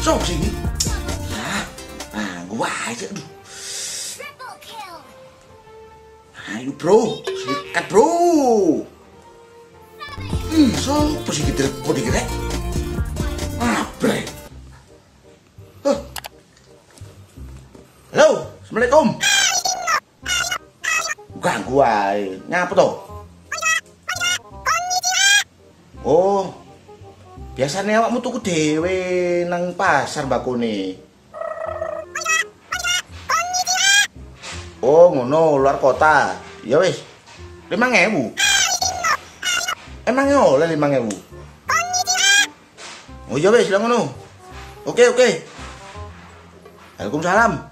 Sopo sih ini? Gua aja aduh. Ayo bro, sikat bro. Sopo sih kita kok dikira? Bre. Halo, assalamualaikum. Ganggu ae. Nyapa to? Oh. Biasanya awakmu tuku dhewe nang pasar bakune. Oh, ngono, luar kota. Ya wis. 5.000. Emang oleh 5.000. Oh ya wis, lah ngono. Oke. Waalaikumsalam.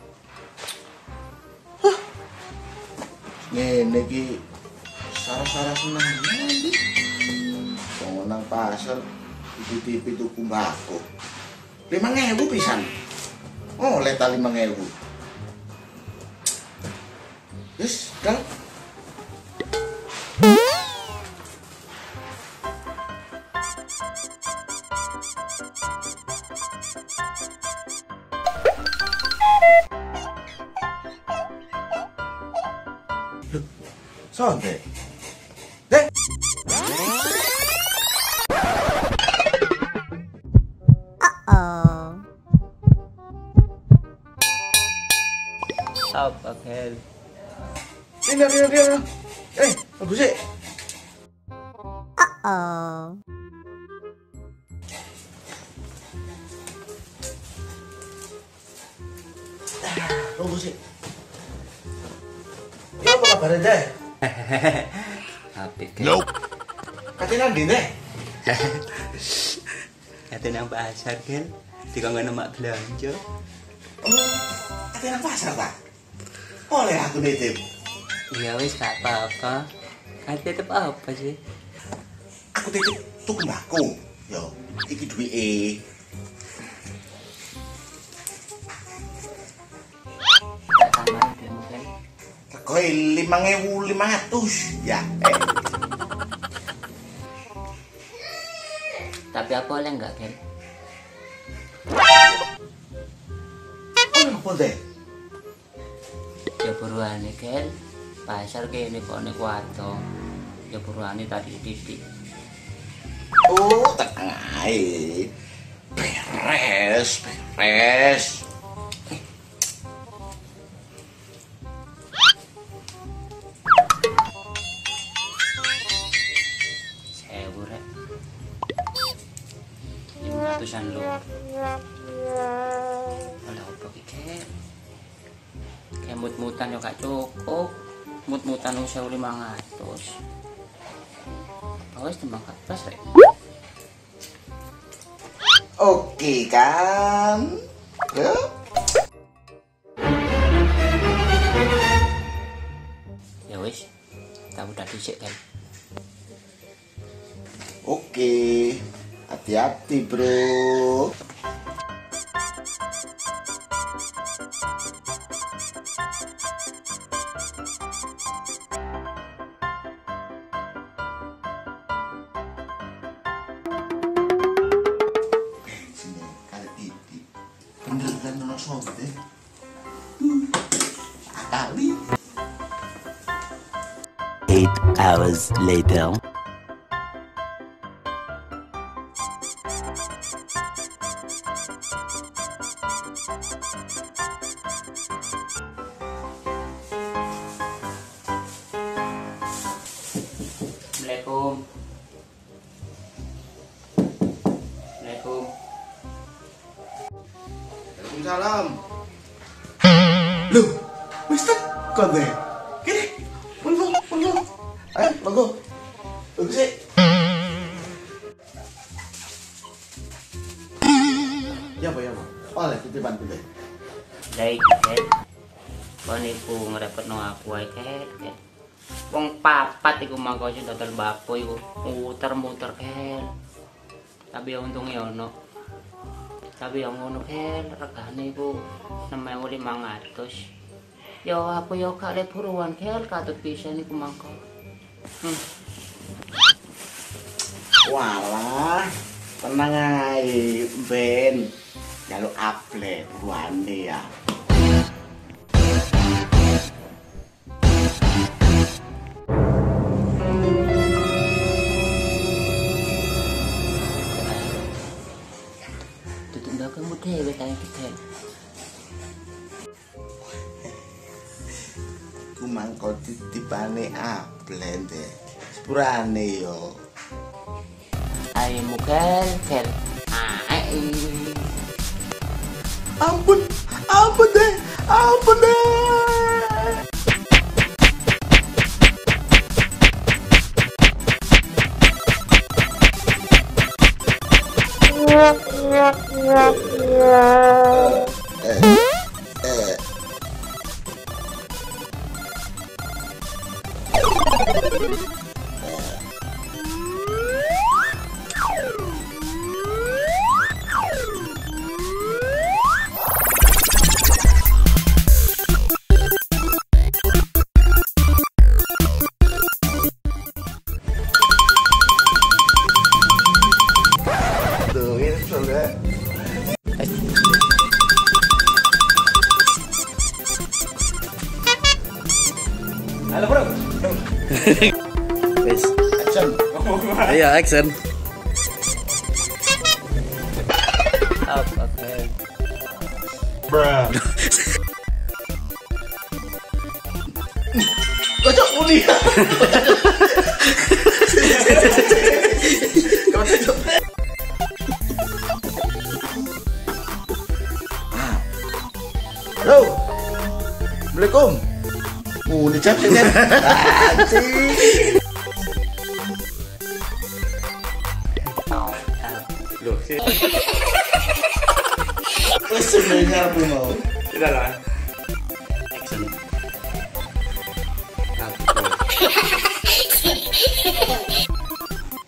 Ngene iki sarah-sarah seneng iki. Wong nang pasar tipi-tipi tuku mbako. 5.000 pisan. Oleh ta 5.000. Wis, kan? Sonte. Dek. Apa Kel? Ini. Bagus sih. Bagus sih. Ya apa kabarnya deh? Apik Kel. Nope. Katanya nanti deh. Kate nang pasar Kel. Dikongkon mak belanja. Oh, katanya nang pasar ta? Oleh aku nitip. Ya wis gak apa-apa. Kate tetep apa sih? Aku titip tuku mbako. Yo, iki duwike. Tambahan demo Kel. Regoe 5.500. Ya. Tapi apa oleh enggak Kel? Oh, apa deh? Ya buruane Kel. Pasar kene kok nek warto. Ya buruane tadi titik. Oh, tenang ae. Beres. Sewu rek. 500-an lho. Alah opo iki Kel? Kayak mut-mutan yo gak cukup. Mut-mutan 1.500. Wis tembang kertas rek. Oke kan? Ya. Ya wis. Kita udah dhisik kan. Oke. Hati-hati, bro. Beneran ono sonte. Kali. 8 hours later. Assalamualaikum. Assalamualaikum. Waalaikumsalam. Loh, wis tekan deh. Kene. Monggo. Ayo, monggo. Bagus sih. Ya, Pak. Oleh titipan deh. Baik, Kel. Kon iku ngrepotno aku ae, Kel. Wong papat iku mangko sing dodol bako iku muter-muter Kel. Tapi untunge ono. Tapi yang ngono Kel, regane iku 6.500. Yo aku yo gak le buruan Kel, katut pisan iku mangko. Walah, tenang ae, Ben. Kalau upload buane ya. Tutup belakangmu deh, tanya kita. Ku mangko titipane upload deh. Sepurane yo. Ayahmu kel. Ampun deh. Tuh, ini sudah. Halo bro. Wes. Action. Iya, action. Oke. Bruh. Kocok muni. Halo. Assalamualaikum. Muni cap sini. Anjing. Loh, Wes sebenarnya apa mau? tidak lah. Action.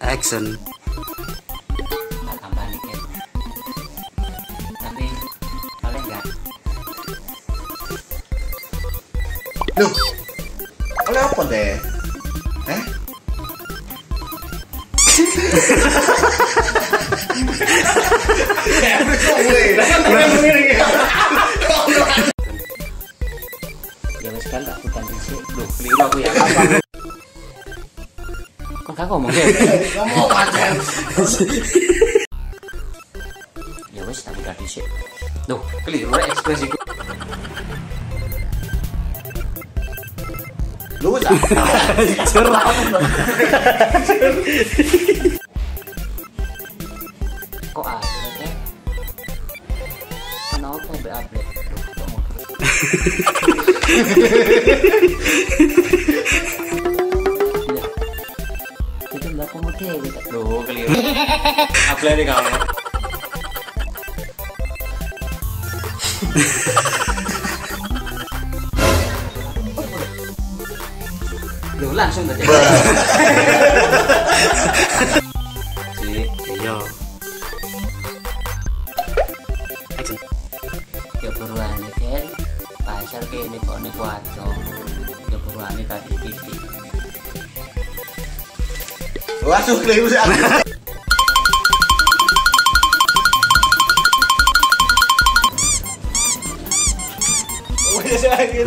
Action. Tak tambah dikit. Tapi boleh nggak? Loh. Oleh apa deh? Hah? Ya wes kan aku ganti sih. Loh, keliru aku ya. Kok kakak ngomong ya? Ngomong pacar. Ya wes aku ganti sih. Loh, keliru ekspresiku. Lu tak? Kok upload ya? Kenapa be-upload? Loh, kok mau terus? Itu nggak kamu dewe. Loh, keliru. Upload nih kamu. Loh, langsung tadi. Si, Iya. Action. ya buruan kan pasar kene kok nek waco. Ya buruan tadi pipi. Waduh, keliru sih. Wes lagi.